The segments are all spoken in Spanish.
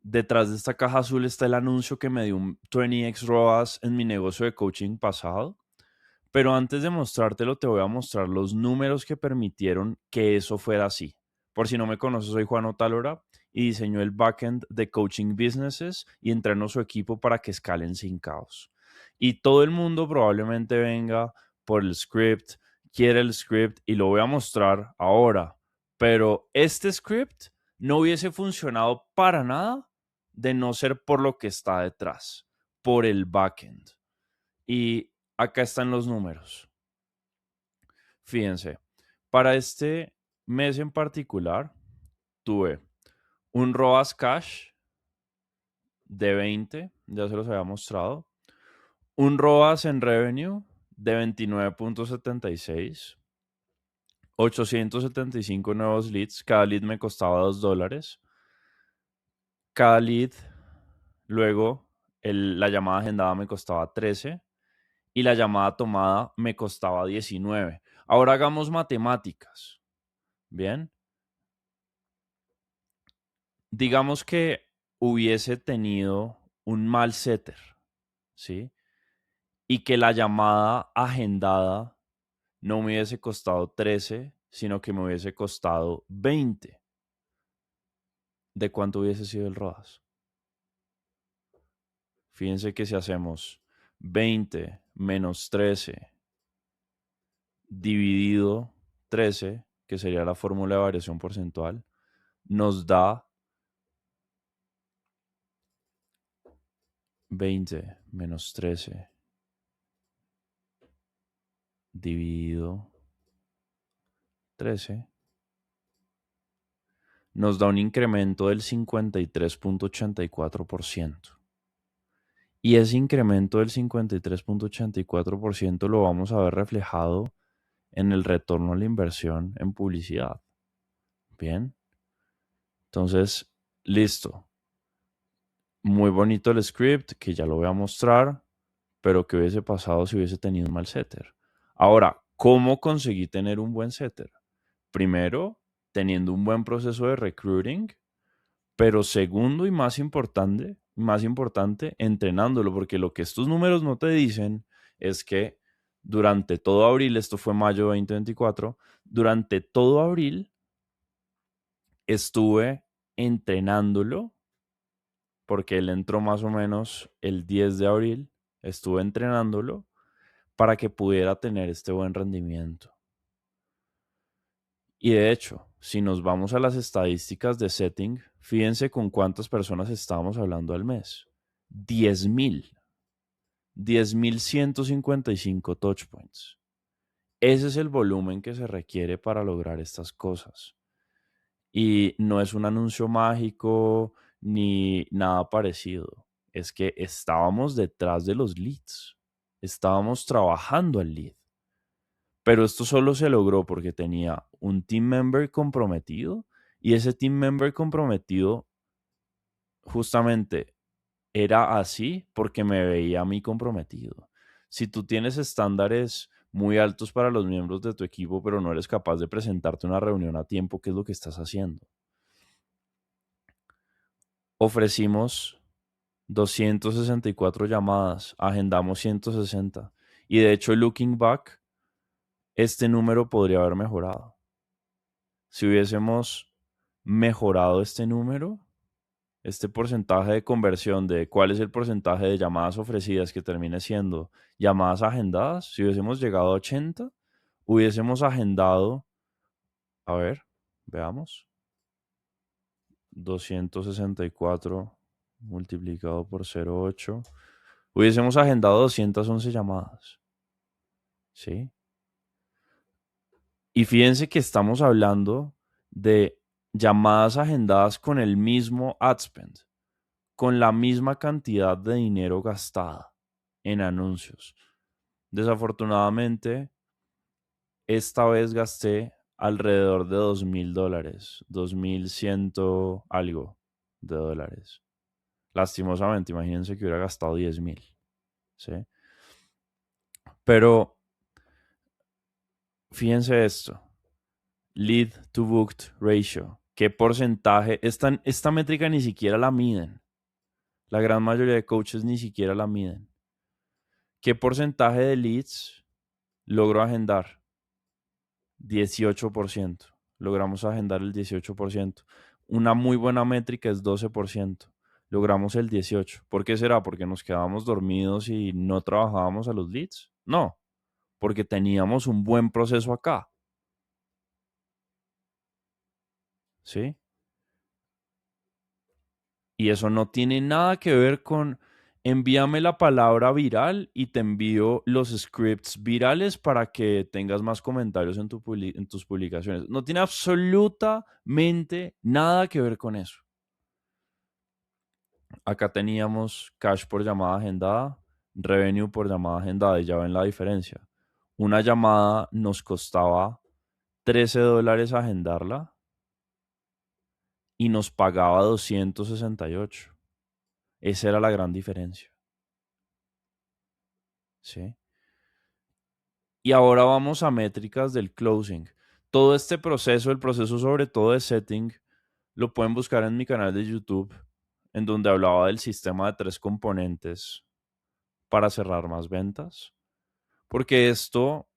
detrás de esta caja azul está el anuncio que me dio un 20x ROAS en mi negocio de coaching pasado. Pero antes de mostrártelo, te voy a mostrar los números que permitieron que eso fuera así. Por si no me conoces, soy Juan Otálora y diseño el backend de Coaching Businesses y entreno su equipo para que escalen sin caos. Y todo el mundo probablemente venga por el script, quiere el script y lo voy a mostrar ahora. Pero este script no hubiese funcionado para nada de no ser por lo que está detrás, por el backend. Y acá están los números. Fíjense, para este mes en particular, tuve un ROAS cash de 20, ya se los había mostrado. Un ROAS en revenue de 29.76. 875 nuevos leads. Cada lead me costaba $2. Cada lead, luego la llamada agendada me costaba 13 y la llamada tomada me costaba 19. Ahora hagamos matemáticas. Bien. Digamos que hubiese tenido un mal setter, ¿sí? Y que la llamada agendada no me hubiese costado 13, sino que me hubiese costado 20. ¿De cuánto hubiese sido el ROAS? Fíjense que si hacemos 20 menos 13 dividido 13, que sería la fórmula de variación porcentual, nos da 20 menos 13 dividido 13, nos da un incremento del 53.84%. Y ese incremento del 53.84% lo vamos a ver reflejado en el retorno a la inversión en publicidad. Bien. Entonces, listo. Muy bonito el script, que ya lo voy a mostrar, pero ¿qué hubiese pasado si hubiese tenido un mal setter? Ahora, ¿cómo conseguí tener un buen setter? Primero, teniendo un buen proceso de recruiting, pero segundo y más importante, entrenándolo, porque lo que estos números no te dicen es que durante todo abril, esto fue mayo de 2024, durante todo abril estuve entrenándolo, porque él entró más o menos el 10 de abril, estuve entrenándolo para que pudiera tener este buen rendimiento. Y de hecho, si nos vamos a las estadísticas de setting, fíjense con cuántas personas estábamos hablando al mes. 10,000. 10,155 touchpoints. Ese es el volumen que se requiere para lograr estas cosas. Y no es un anuncio mágico ni nada parecido. Es que estábamos detrás de los leads. Estábamos trabajando al lead. Pero esto solo se logró porque tenía un team member comprometido y ese team member comprometido justamente era así porque me veía a mí comprometido. Si tú tienes estándares muy altos para los miembros de tu equipo, pero no eres capaz de presentarte una reunión a tiempo, ¿qué es lo que estás haciendo? Ofrecimos 264 llamadas, agendamos 160 y de hecho, looking back, este número podría haber mejorado. Si hubiésemos mejorado este número, este porcentaje de conversión de cuál es el porcentaje de llamadas ofrecidas que termine siendo llamadas agendadas, si hubiésemos llegado a 80, hubiésemos agendado, a ver, veamos, 264 multiplicado por 0,8, hubiésemos agendado 211 llamadas, ¿sí? Y fíjense que estamos hablando de llamadas agendadas con el mismo ad spend, con la misma cantidad de dinero gastada en anuncios. Desafortunadamente, esta vez gasté alrededor de $2,000, 2,100 algo de dólares. Lastimosamente, imagínense que hubiera gastado 10,000, ¿sí? Pero fíjense esto, lead to booked ratio, ¿Qué porcentaje? Esta métrica ni siquiera la miden. La gran mayoría de coaches ni siquiera la miden. ¿Qué porcentaje de leads logro agendar? 18%. Logramos agendar el 18%. Una muy buena métrica es 12%. Logramos el 18%. ¿Por qué será? ¿Porque nos quedábamos dormidos y no trabajábamos a los leads? No, porque teníamos un buen proceso acá. ¿Sí? Y eso no tiene nada que ver con envíame la palabra viral y te envío los scripts virales para que tengas más comentarios en tus publicaciones. No tiene absolutamente nada que ver con eso. Acá teníamos cash por llamada agendada, revenue por llamada agendada y ya ven la diferencia. Una llamada nos costaba $13 agendarla y nos pagaba 268. Esa era la gran diferencia. ¿Sí? Y ahora vamos a métricas del closing. Todo este proceso, el proceso sobre todo de setting, lo pueden buscar en mi canal de YouTube, en donde hablaba del sistema de 3 componentes para cerrar más ventas. Porque esto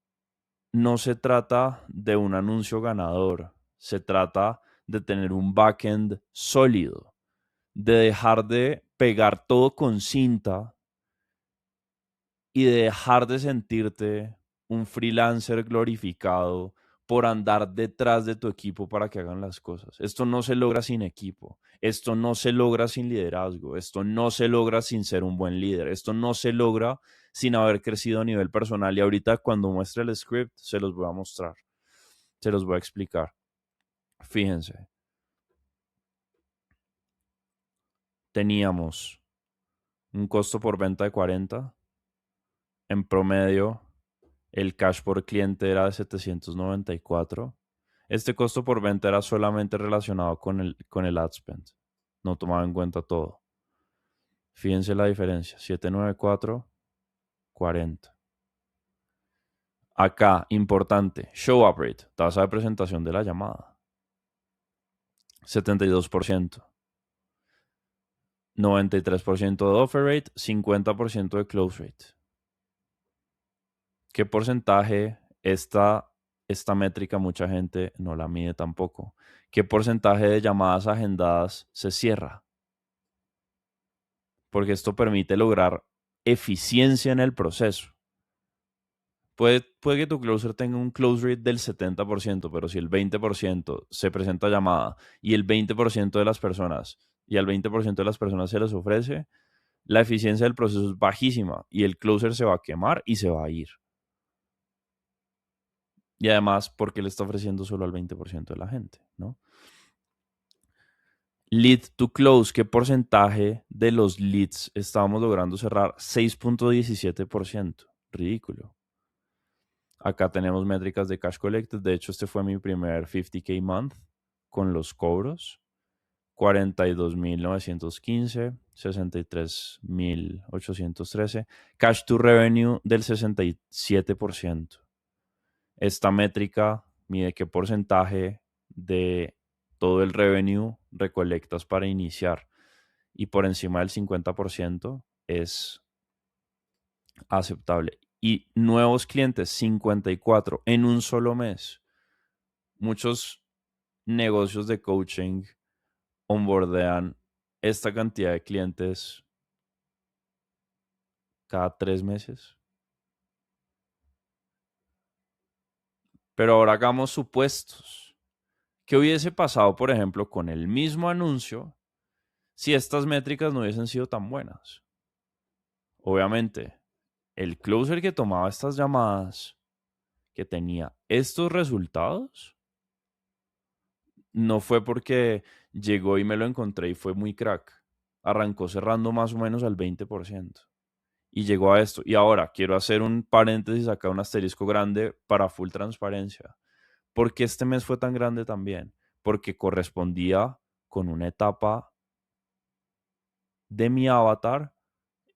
no se trata de un anuncio ganador, se trata de tener un backend sólido, de dejar de pegar todo con cinta y de dejar de sentirte un freelancer glorificado por andar detrás de tu equipo para que hagan las cosas. Esto no se logra sin equipo, esto no se logra sin liderazgo, esto no se logra sin ser un buen líder, esto no se logra sin haber crecido a nivel personal. Y ahorita cuando muestre el script se los voy a mostrar, se los voy a explicar. Fíjense, teníamos un costo por venta de 40, en promedio el cash por cliente era de 794. Este costo por venta era solamente relacionado con el ad spend. No tomaba en cuenta todo. Fíjense la diferencia. 794, 40. Acá, importante, show up rate, tasa de presentación de la llamada. 72%. 93% de offer rate, 50% de close rate. ¿Qué porcentaje esta métrica mucha gente no la mide tampoco? ¿Qué porcentaje de llamadas agendadas se cierra? Porque esto permite lograr eficiencia en el proceso. Puede que tu closer tenga un close rate del 70%, pero si el 20% se presenta llamada y el 20% de las personas y al 20% de las personas se les ofrece, la eficiencia del proceso es bajísima y el closer se va a quemar y se va a ir. Y además, porque le está ofreciendo solo al 20% de la gente, ¿no? Lead to close, ¿qué porcentaje de los leads estábamos logrando cerrar? 6.17%. Ridículo. Acá tenemos métricas de cash collected. De hecho, este fue mi primer 50K month con los cobros. 42.915, 63.813. Cash to revenue del 67%. Esta métrica mide qué porcentaje de todo el revenue recolectas para iniciar. Y por encima del 50% es aceptable. Y nuevos clientes, 54 en un solo mes. Muchos negocios de coaching onboardean esta cantidad de clientes cada 3 meses. Pero ahora hagamos supuestos. ¿Qué hubiese pasado, por ejemplo, con el mismo anuncio si estas métricas no hubiesen sido tan buenas? Obviamente, el closer que tomaba estas llamadas, que tenía estos resultados, no fue porque llegó y me lo encontré y fue muy crack. Arrancó cerrando más o menos al 20%. Y llegó a esto. Y ahora quiero hacer un paréntesis acá, un asterisco grande para full transparencia. ¿Por qué este mes fue tan grande también? Porque correspondía con una etapa de mi avatar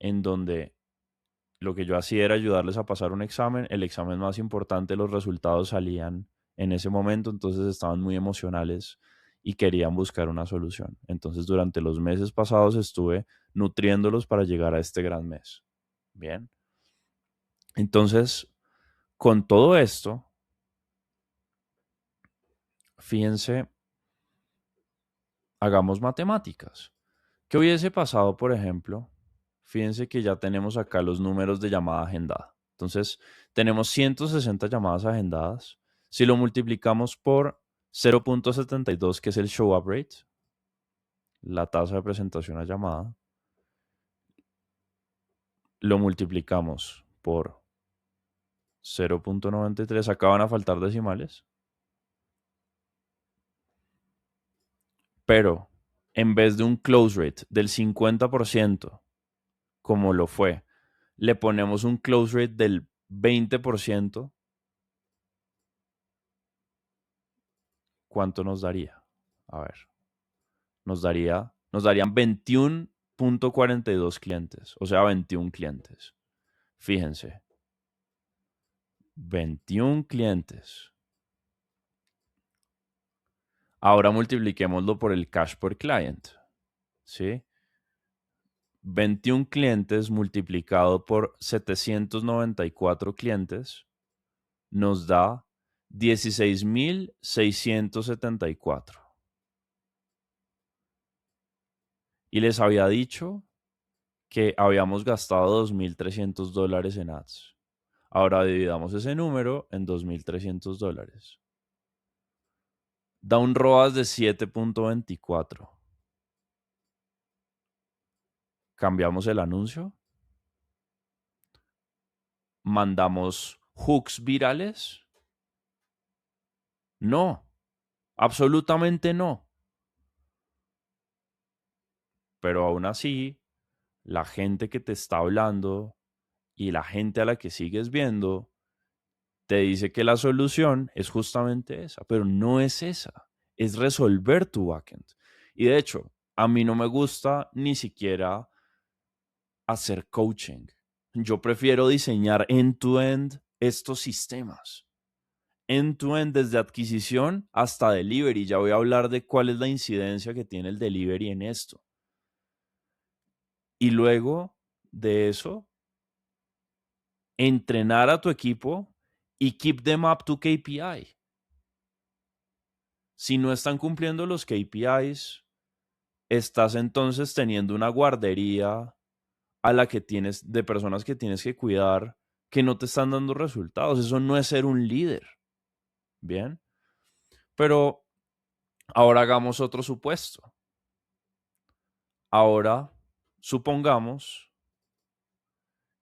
en donde lo que yo hacía era ayudarles a pasar un examen. El examen más importante, los resultados salían en ese momento, entonces estaban muy emocionales y querían buscar una solución. Entonces, durante los meses pasados estuve nutriéndolos para llegar a este gran mes. Bien. Entonces, con todo esto, fíjense, hagamos matemáticas. ¿Qué hubiese pasado, por ejemplo? Fíjense que ya tenemos acá los números de llamada agendada. Entonces, tenemos 160 llamadas agendadas. Si lo multiplicamos por 0.72, que es el show up rate, la tasa de presentación a llamada, lo multiplicamos por 0.93, acá van a faltar decimales, pero en vez de un close rate del 50%, como lo fue, le ponemos un close rate del 20%, ¿cuánto nos daría? A ver, nos darían 21.42 clientes, o sea, 21 clientes. Fíjense, 21 clientes. Ahora multipliquémoslo por el cash per client, ¿sí? 21 clientes multiplicado por 794 clientes nos da 16.674. Y les había dicho que habíamos gastado $2.300 en ads. Ahora dividamos ese número en $2.300. Da un ROAS de 7.24. Cambiamos el anuncio. Mandamos hooks virales. No, absolutamente no. Pero aún así, la gente que te está hablando y la gente a la que sigues viendo te dice que la solución es justamente esa, pero no es esa, es resolver tu backend. Y de hecho, a mí no me gusta ni siquiera hacer coaching. Yo prefiero diseñar end-to-end estos sistemas. End-to-end desde adquisición hasta delivery. Ya voy a hablar de cuál es la incidencia que tiene el delivery en esto. Y luego de eso, entrenar a tu equipo y keep them up to KPI. Si no están cumpliendo los KPIs, estás entonces teniendo una guardería a la que tienes, de personas que tienes que cuidar, que no te están dando resultados. Eso no es ser un líder. Bien. Pero ahora hagamos otro supuesto. Ahora supongamos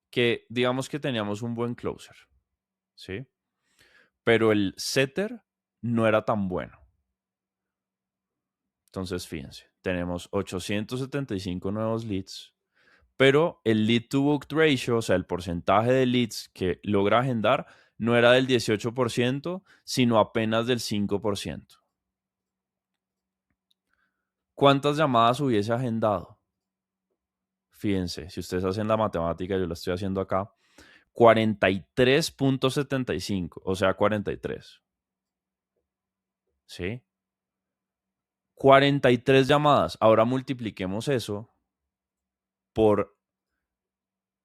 que digamos que teníamos un buen closer, ¿sí? Pero el setter no era tan bueno. Entonces, fíjense, tenemos 875 nuevos leads, pero el lead to book ratio, o sea, el porcentaje de leads que logra agendar, no era del 18%, sino apenas del 5%. ¿Cuántas llamadas hubiese agendado? Fíjense, si ustedes hacen la matemática, yo la estoy haciendo acá, 43.75, o sea, 43. ¿Sí? 43 llamadas. Ahora multipliquemos eso por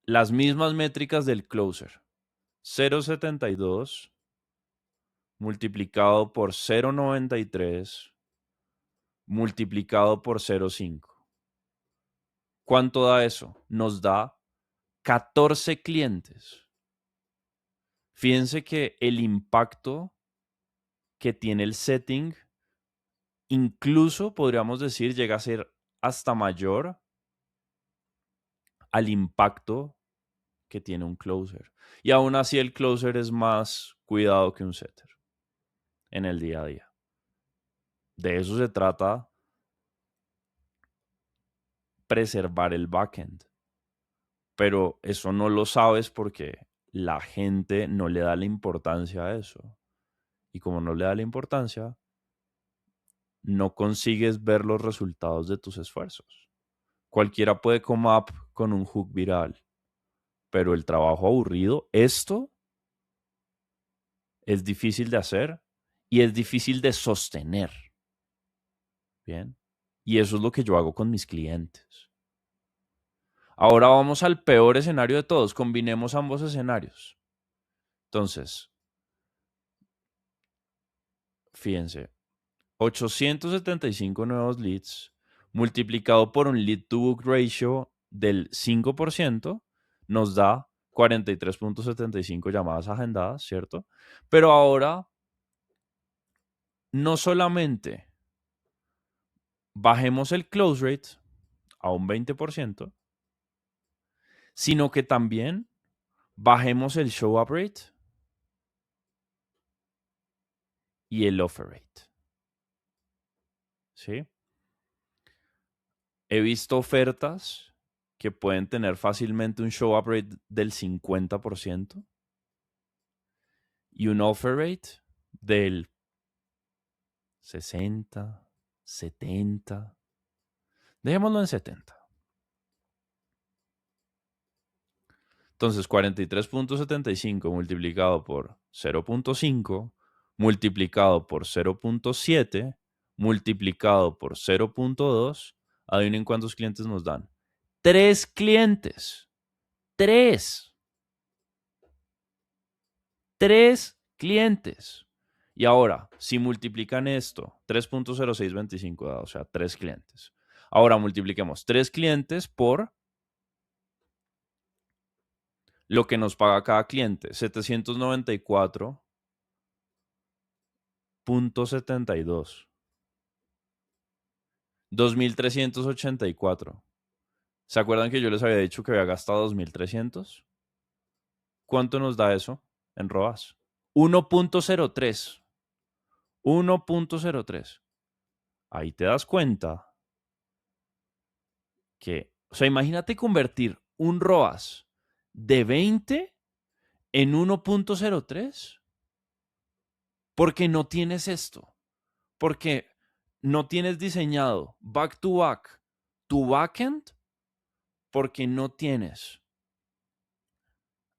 las mismas métricas del closer. 0.72 multiplicado por 0.93 multiplicado por 0.5. ¿Cuánto da eso? Nos da 14 clientes. Fíjense que el impacto que tiene el setting, incluso podríamos decir, llega a ser hasta mayor al impacto que tiene un closer. Y aún así el closer es más cuidado que un setter en el día a día. De eso se trata preservar el backend. Pero eso no lo sabes porque la gente no le da la importancia a eso. Y como no le da la importancia, no consigues ver los resultados de tus esfuerzos. Cualquiera puede come up con un hook viral, pero el trabajo aburrido, esto es difícil de hacer y es difícil de sostener. Bien. Y eso es lo que yo hago con mis clientes. Ahora vamos al peor escenario de todos. Combinemos ambos escenarios. Entonces, fíjense, 875 nuevos leads multiplicado por un lead to book ratio del 5% nos da 43.75 llamadas agendadas, ¿cierto? Pero ahora no solamente bajemos el close rate a un 20%, sino que también bajemos el show up rate y el offer rate. ¿Sí? He visto ofertas que pueden tener fácilmente un show up rate del 50% y un offer rate del 60, 70. Dejémoslo en 70. Entonces, 43.75 multiplicado por 0.5, multiplicado por 0.7, multiplicado por 0.2, adivinen cuántos clientes nos dan. 3 clientes. 3. 3 clientes. Y ahora, si multiplican esto, 3.0625, o sea, 3 clientes. Ahora multipliquemos 3 clientes por lo que nos paga cada cliente, 794.72. 2.384. ¿Se acuerdan que yo les había dicho que había gastado 2.300? ¿Cuánto nos da eso en ROAS? 1.03. 1.03. Ahí te das cuenta que, o sea, imagínate convertir un ROAS de 20 en 1.03 porque no tienes esto, porque no tienes diseñado back to back tu backend, porque no tienes,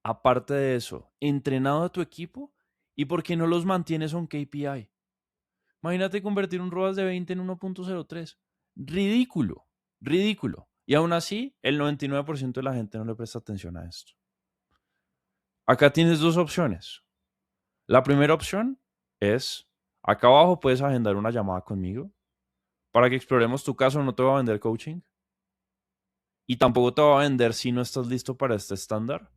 aparte de eso, entrenado a tu equipo y porque no los mantienes on KPI. Imagínate convertir un ROAS de 20 en 1.03. Ridículo, ridículo. Y aún así, el 99% de la gente no le presta atención a esto. Acá tienes dos opciones. La primera opción es, acá abajo puedes agendar una llamada conmigo para que exploremos tu caso. No te voy a vender coaching y tampoco te voy a vender si no estás listo para este estándar,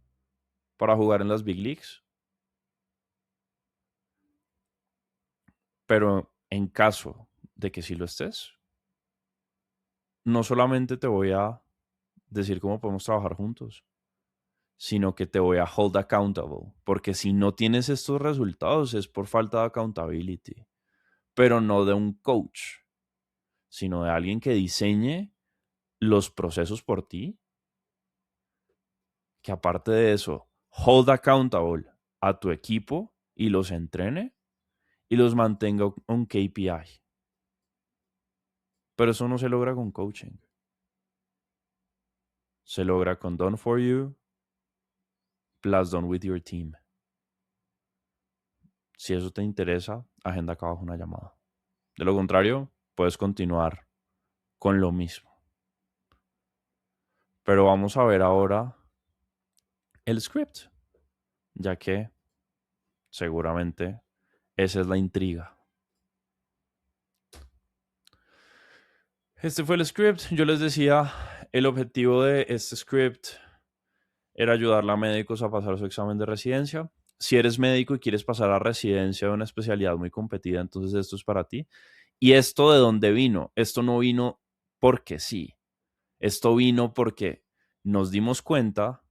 para jugar en las big leagues. Pero en caso de que sí lo estés, no solamente te voy a decir cómo podemos trabajar juntos, sino que te voy a hold accountable, porque si no tienes estos resultados es por falta de accountability, pero no de un coach, sino de alguien que diseñe los procesos por ti, que aparte de eso, hold accountable a tu equipo y los entrene y los mantenga un KPI. Pero eso no se logra con coaching. Se logra con Done For You plus Done With Your Team. Si eso te interesa, agenda acá abajo una llamada. De lo contrario, puedes continuar con lo mismo. Pero vamos a ver ahora el script, ya que seguramente esa es la intriga. Este fue el script. Yo les decía, el objetivo de este script era ayudarle a médicos a pasar su examen de residencia. Si eres médico y quieres pasar a residencia de una especialidad muy competida, entonces esto es para ti. ¿Y esto de dónde vino? Esto no vino porque sí. Esto vino porque nos dimos cuenta,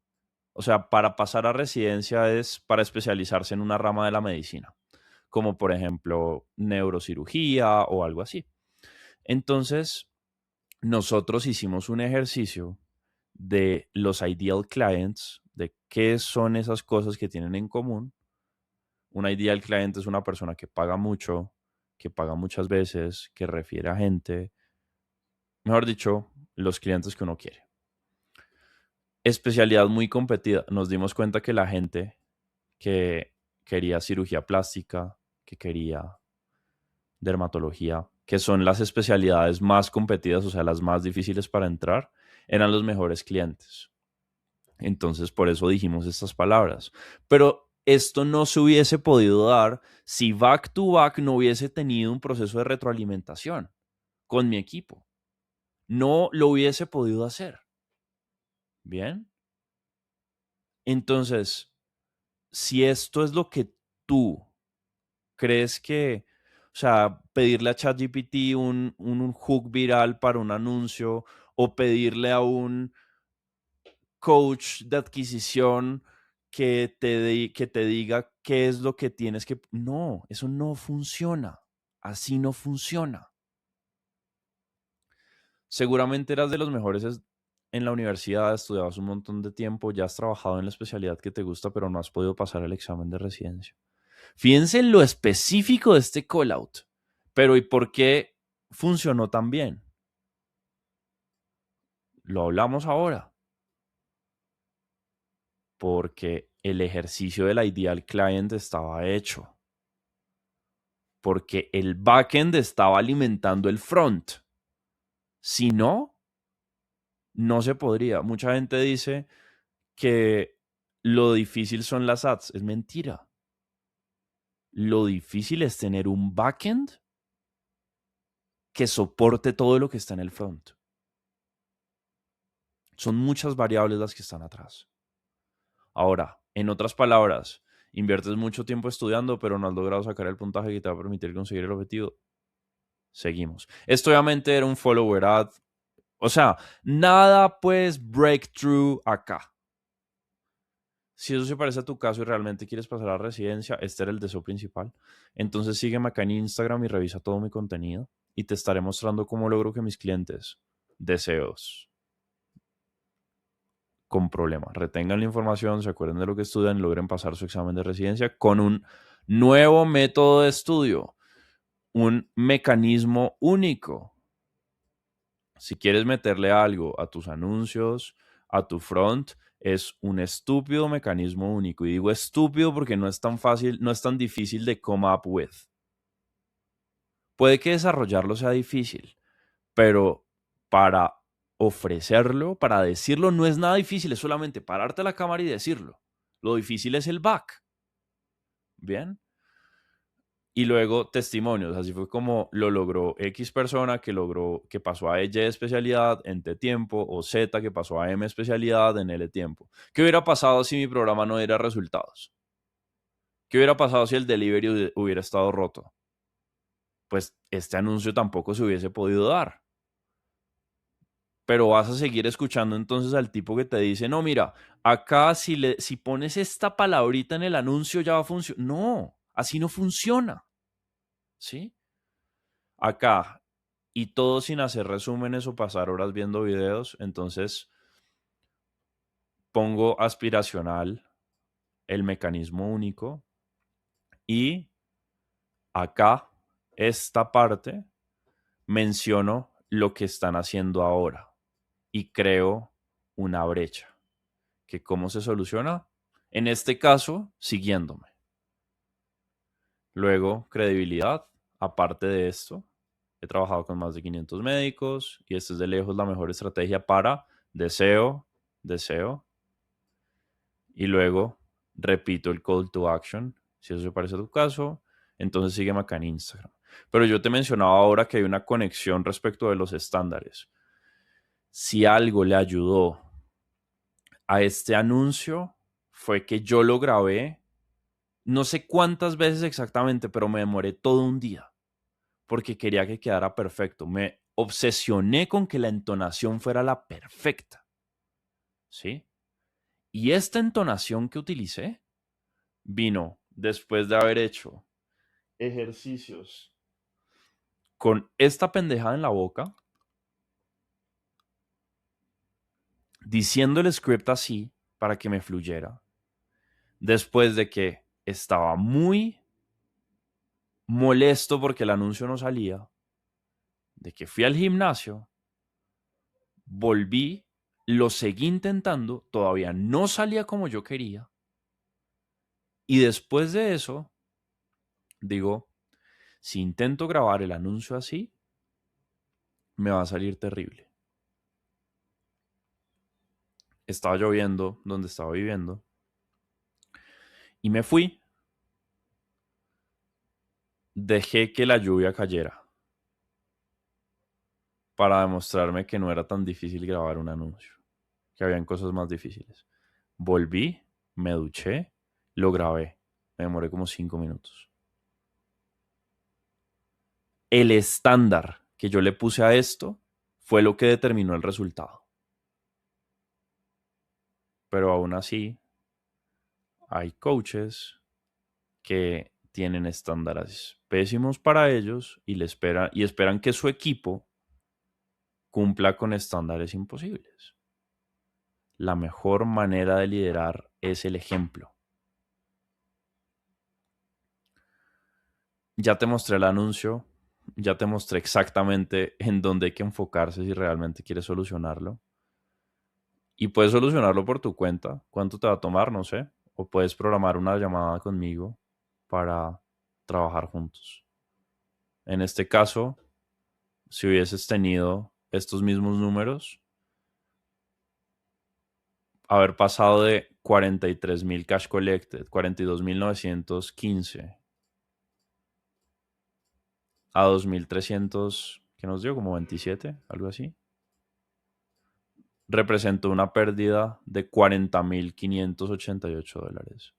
o sea, para pasar a residencia es para especializarse en una rama de la medicina, como por ejemplo neurocirugía o algo así. Entonces, nosotros hicimos un ejercicio de los ideal clients, de qué son esas cosas que tienen en común. Un ideal client es una persona que paga mucho, que paga muchas veces, que refiere a gente, mejor dicho, los clientes que uno quiere. Especialidad muy competida. Nos dimos cuenta que la gente que quería cirugía plástica, que quería dermatología, que son las especialidades más competidas, o sea, las más difíciles para entrar, eran los mejores clientes. Entonces, por eso dijimos estas palabras. Pero esto no se hubiese podido dar si Back to Back no hubiese tenido un proceso de retroalimentación con mi equipo. No lo hubiese podido hacer. Bien. Entonces, si esto es lo que tú crees que, o sea, pedirle a ChatGPT un hook viral para un anuncio o pedirle a un coach de adquisición que te diga qué es lo que tienes que... No, eso no funciona. Así no funciona. Seguramente eras de los mejores en la universidad, estudiabas un montón de tiempo, ya has trabajado en la especialidad que te gusta, pero no has podido pasar el examen de residencia. Fíjense en lo específico de este call out. Pero ¿y por qué funcionó tan bien? Lo hablamos ahora. Porque el ejercicio del ideal client estaba hecho. Porque el backend estaba alimentando el front. Si no, no se podría. Mucha gente dice que lo difícil son las ads. Es mentira. Lo difícil es tener un backend que soporte todo lo que está en el front. Son muchas variables las que están atrás. Ahora, en otras palabras, inviertes mucho tiempo estudiando, pero no has logrado sacar el puntaje que te va a permitir conseguir el objetivo. Seguimos. Esto obviamente era un follower ad. O sea, nada pues breakthrough acá. Si eso se parece a tu caso y realmente quieres pasar a la residencia, este era el deseo principal. Entonces sígueme acá en Instagram y revisa todo mi contenido y te estaré mostrando cómo logro que mis clientes deseos con problemas retengan la información, se acuerden de lo que estudian y logren pasar su examen de residencia con un nuevo método de estudio, un mecanismo único. Si quieres meterle algo a tus anuncios, a tu front, es un estúpido mecanismo único. Y digo estúpido porque no es tan fácil, no es tan difícil de come up with. Puede que desarrollarlo sea difícil, pero para ofrecerlo, para decirlo, no es nada difícil, es solamente pararte a la cámara y decirlo. Lo difícil es el back. Bien. Y luego testimonios, así fue como lo logró X persona que logró, que pasó a Y especialidad en T tiempo, o Z que pasó a M especialidad en L tiempo. ¿Qué hubiera pasado si mi programa no diera resultados? ¿Qué hubiera pasado si el delivery hubiera estado roto? Pues este anuncio tampoco se hubiese podido dar. Pero vas a seguir escuchando entonces al tipo que te dice, no, mira, acá si pones esta palabrita en el anuncio ya va a funcionar. No, así no funciona. ¿Sí? Acá, y todo sin hacer resúmenes o pasar horas viendo videos, entonces pongo aspiracional, el mecanismo único, y acá, esta parte, menciono lo que están haciendo ahora y creo una brecha. ¿Que cómo se soluciona? En este caso, siguiéndome. Luego, credibilidad. Aparte de esto, he trabajado con más de 500 médicos y esta es de lejos la mejor estrategia para deseo, deseo. Y luego repito el call to action. Si eso se parece a tu caso, entonces sígueme acá en Instagram. Pero yo te mencionaba ahora que hay una conexión respecto de los estándares. Si algo le ayudó a este anuncio fue que yo lo grabé, no sé cuántas veces exactamente, pero me demoré todo un día porque quería que quedara perfecto. Me obsesioné con que la entonación fuera la perfecta. ¿Sí? Y esta entonación que utilicé vino después de haber hecho ejercicios con esta pendejada en la boca, diciendo el script así para que me fluyera, después de que estaba muy molesto porque el anuncio no salía, de que fui al gimnasio, volví, lo seguí intentando, todavía no salía como yo quería, y después de eso, digo, si intento grabar el anuncio así, me va a salir terrible. Estaba lloviendo donde estaba viviendo y me fui. Dejé que la lluvia cayera para demostrarme que no era tan difícil grabar un anuncio, que habían cosas más difíciles. Volví, me duché, lo grabé. Me demoré como 5 minutos. El estándar que yo le puse a esto fue lo que determinó el resultado. Pero aún así, hay coaches que tienen estándares pésimos para ellos y esperan que su equipo cumpla con estándares imposibles. La mejor manera de liderar es el ejemplo. Ya te mostré el anuncio, ya te mostré exactamente en dónde hay que enfocarse si realmente quieres solucionarlo. Y puedes solucionarlo por tu cuenta. ¿Cuánto te va a tomar? No sé. O puedes programar una llamada conmigo para trabajar juntos. En este caso, si hubieses tenido estos mismos números, haber pasado de 43,000 cash collected, 42,915 a 2,300, ¿qué nos dio? Como 27, algo así. Representó una pérdida de $40,588. O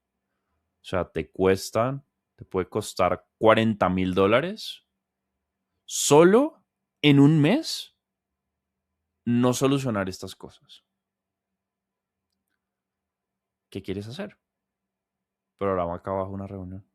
sea, te puede costar $40,000 solo en un mes no solucionar estas cosas. ¿Qué quieres hacer? Programa acá abajo una reunión.